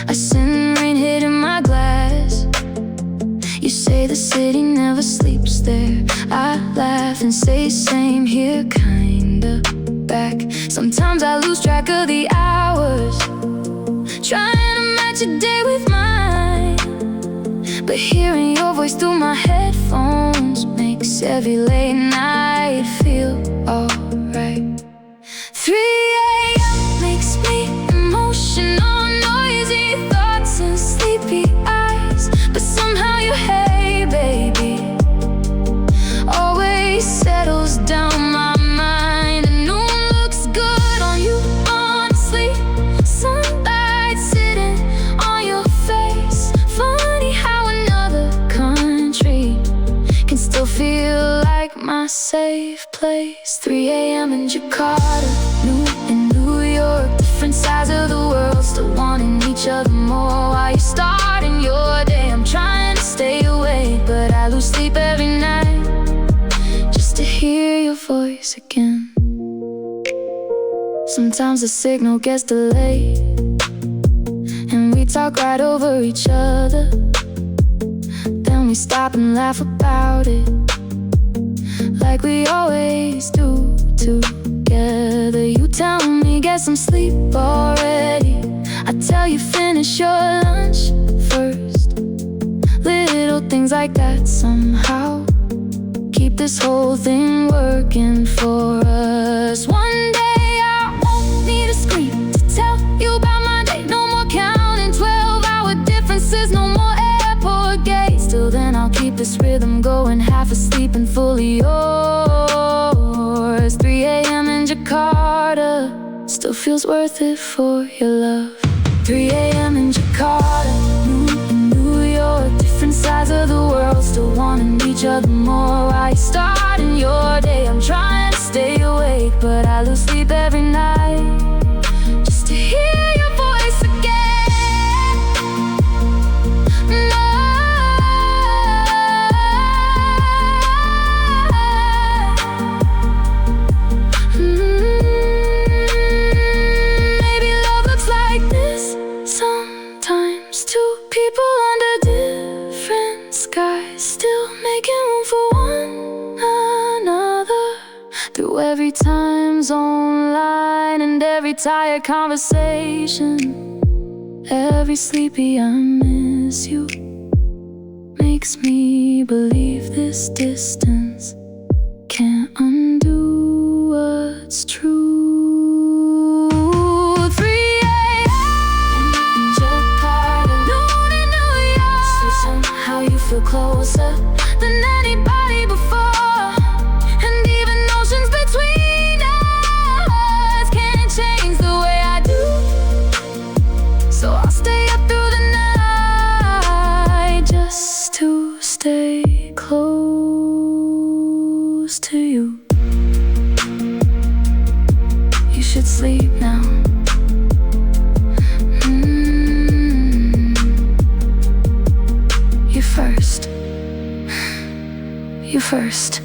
I send rain hitting my glass. You say the city never sleeps there. I laugh and say same here, kinda back. Sometimes I lose track of the hours, trying to match a day with mine. But hearing your voice through my headphones makes every late night feel alright. 3 a.m. makes me emotional, noisy thoughts and sleepy eyes. But somehow your hey baby always settles down my mind. And noon looks good on you, honestly. Sunlight sitting on your face. Funny how another country can still feel like my safe place. 3 a.m. in Jakarta, noon in New York. Different sides of the world, still wanting each other more. While you're starting your day, I'm trying to stay awake, but I lose sleep every night just to hear your voice again. Sometimes the signal gets delayed and we talk right over each other. Then we stop and laugh about it, like we always do together. You tell me get some sleep already. I tell you finish your lunch first. Little things like that somehow keep this whole thing working for us. One day I won't need a screen to tell you about my day. No more counting 12-hour differences, no more airport gates. Till then I'll keep this rhythm going, half asleep and fully yours. 3 a.m. in Jakarta still feels worth it for your love. 3 a.m. in Jakarta, noon in New York. Different sides of the world, still wanting each other more. While you're starting your day, I'm trying to stay awake, but I lose sleep every night just to hear your voice again. No. Maybe love looks like this sometimes. Two people under different skies, still making room for one another. Through every time zone line and every tired conversation, every sleepy I miss you makes me believe this distance can't undo what's true. 3 a.m. in Jakarta, noon in New York. So somehow you feel closer than anybody before. And even oceans between us can't change the way I do. So I'll stay up through the night just to stay close to you. You should sleep now. You first. You first.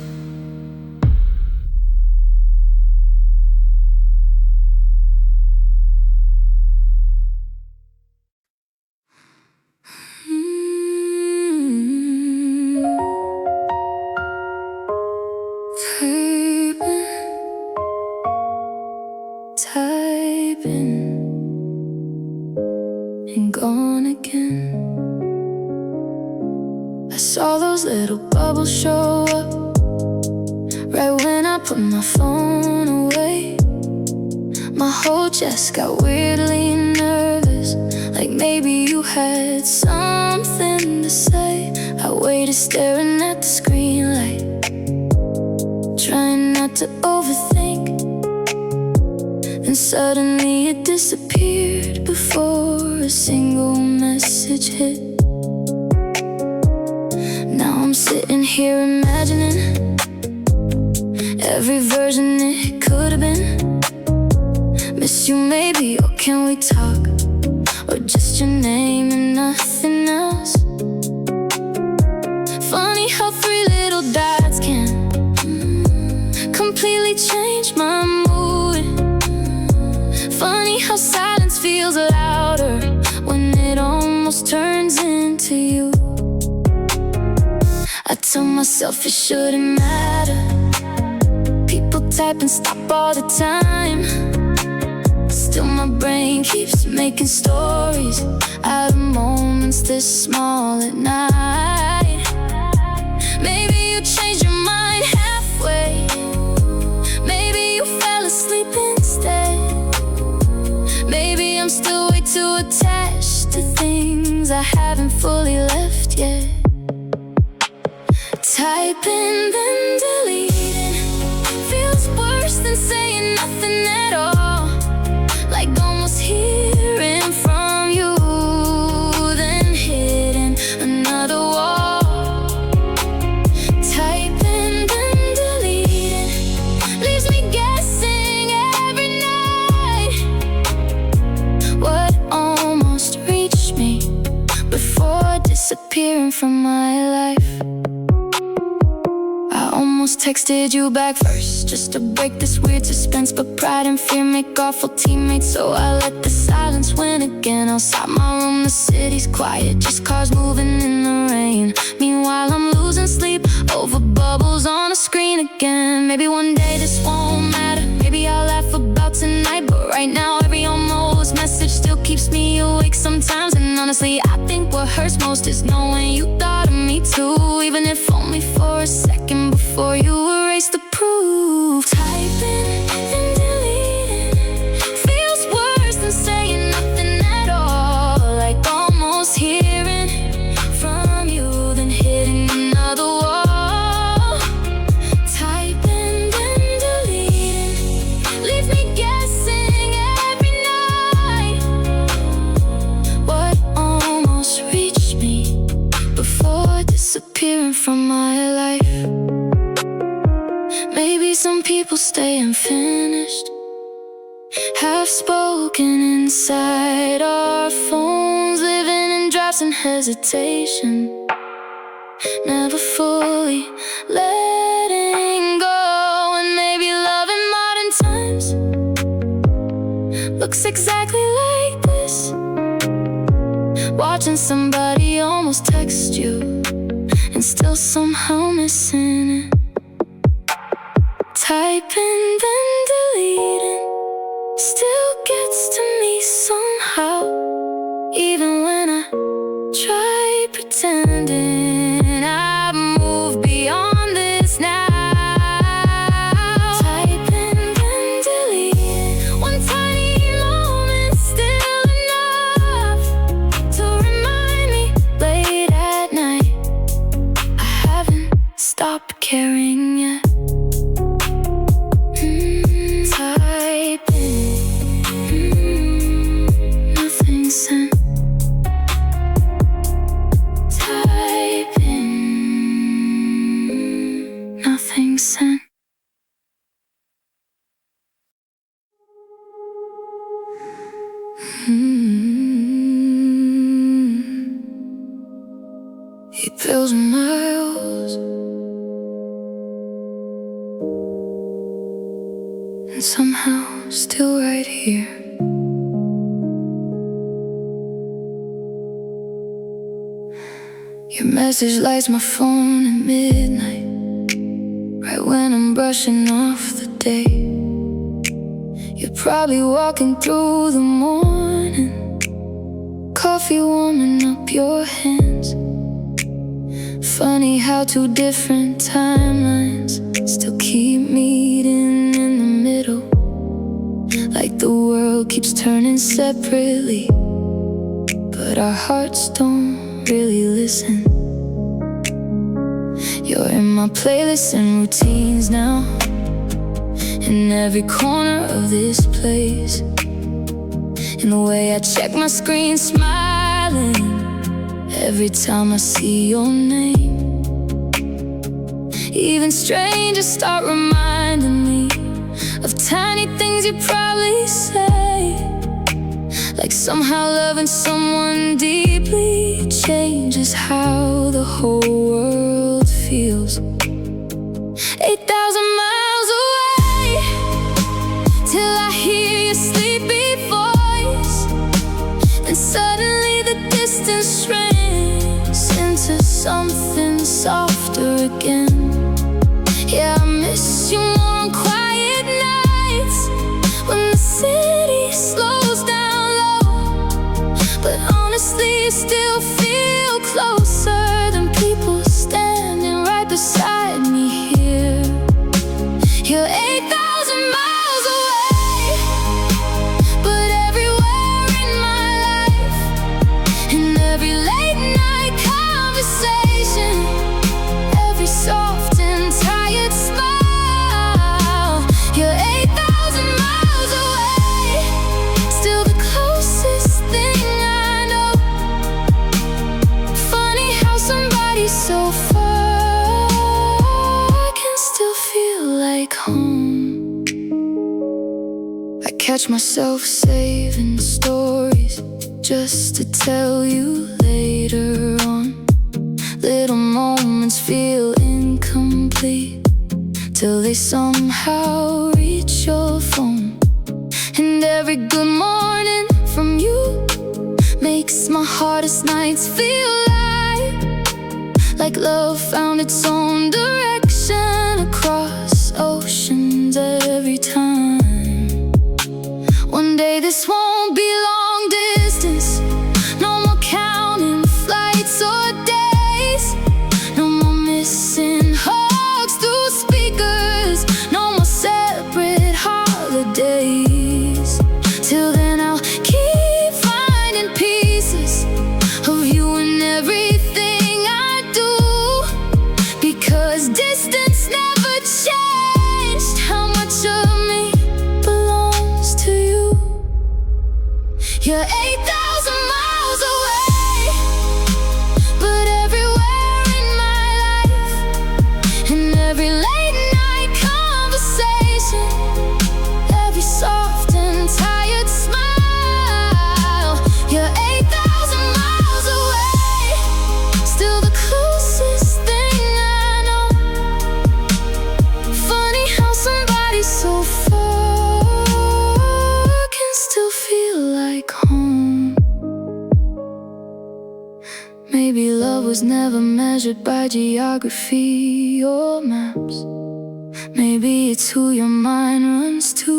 Typing and gone again. I saw those little bubbles show up right when I put my phone away. My whole chest got weirdly nervous, like maybe you had some nothing to say. I waited staring at the screen light, trying not to overthink. Then suddenly it disappeared before a single message hit. Now I'm sitting here imagining every version it could have been. Miss you maybe, or can we talk? Or just your name and nothing else. Funny how three little dots can completely change my mood. Funny how silence feels louder when it almost turns into you. I tell myself it shouldn't matter. People type and stop all the time. Still my brain keeps making stories out of moments this small at night. Maybe you changed your mind halfway. Maybe you fell asleep instead. Maybe I'm still way too attached to things I haven't fully left yet. Typing then deleting feels worse than saying nothing at all. Like almost hearing from you, then hitting another wall. Typing then deleting leaves me guessing every night. What almost reached me before disappearing from my life. Almost texted you back first, just to break this weird suspense. But pride and fear make awful teammates, so I let the silence win again. Outside my room, the city's quiet, just cars moving in the rain. Meanwhile, I'm losing sleep over bubbles on a screen again. Maybe one day this won't matter. Maybe I'll laugh about tonight, but right now every almost message still keeps me awake sometimes. And honestly, I think what hurts most is knowing you thought of me too, even if only for a second before you erase the proof. Typing and deleting feels worse than saying nothing at all. Like almost hearing from you, then hitting another wall. Typing and deleting leaves me guessing every night. What almost reached me before disappearing from my life. Maybe some people stay unfinished, half spoken inside our phones, living in drafts and hesitation, never fully letting go. And maybe love in modern times looks exactly like this. Watching somebody almost text you and still somehow missing it. Typing then deleting still gets to me somehow, even when I try pretending I've moved beyond this now. Typing then deleting one tiny moment, still enough to remind me late at night I haven't stopped caring yet. It feels miles, and somehow still right here. Your message lights my phone at midnight, right when I'm brushing off the day. You're probably walking through the morning, coffee warming up your hands. Funny how two different timelines still keep meeting in the middle, like the world keeps turning separately, but our hearts don't really listen. You're in my playlists and routines now, in every corner of this place. In the way I check my screen, smiling every time I see your name. Even strangers start reminding me of tiny things you probably say, like somehow loving someone deeply changes how the whole world feels. 8,000 miles away, till I hear your sleepy voice, and suddenly the distance shrinks into something softer again. Yeah, I miss you more on quiet nights, when the city slows down low. But honestly, you still feel closer than people standing right beside me here. You're 8,000 miles away, but everywhere in my life, in every late night conversation, every soft and tired smile. You're 8,000 miles away, still the closest thing I know. Funny how somebody so far can still feel like home. I catch myself saving stories just to tell you later on. Little moments feel incomplete till they somehow reach your phone. And every good morning from you makes my hardest nights feel light, like love found its own direction across oceans every time. One day this won't be long distance, no more counting flights or days, no more missing hugs through speakers, no more separate holidays. Till then I'll keep finding pieces of you in everything I do, because distance never changed how much of me belongs to you. You're 8,000 miles away, but everywhere in my life, in every late night conversation, every soft and tired smile. You're 8,000 miles away, still the closest thing I know. Funny how somebody so far can still feel like home. Maybe love was never measured by geography or maps. Maybe it's who your mind runs to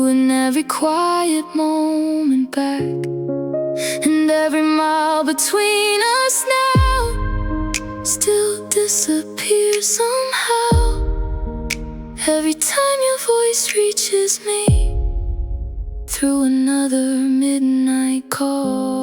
in every quiet moment back. And every mile between us now still disappears somehow, every time your voice reaches me through another midnight call.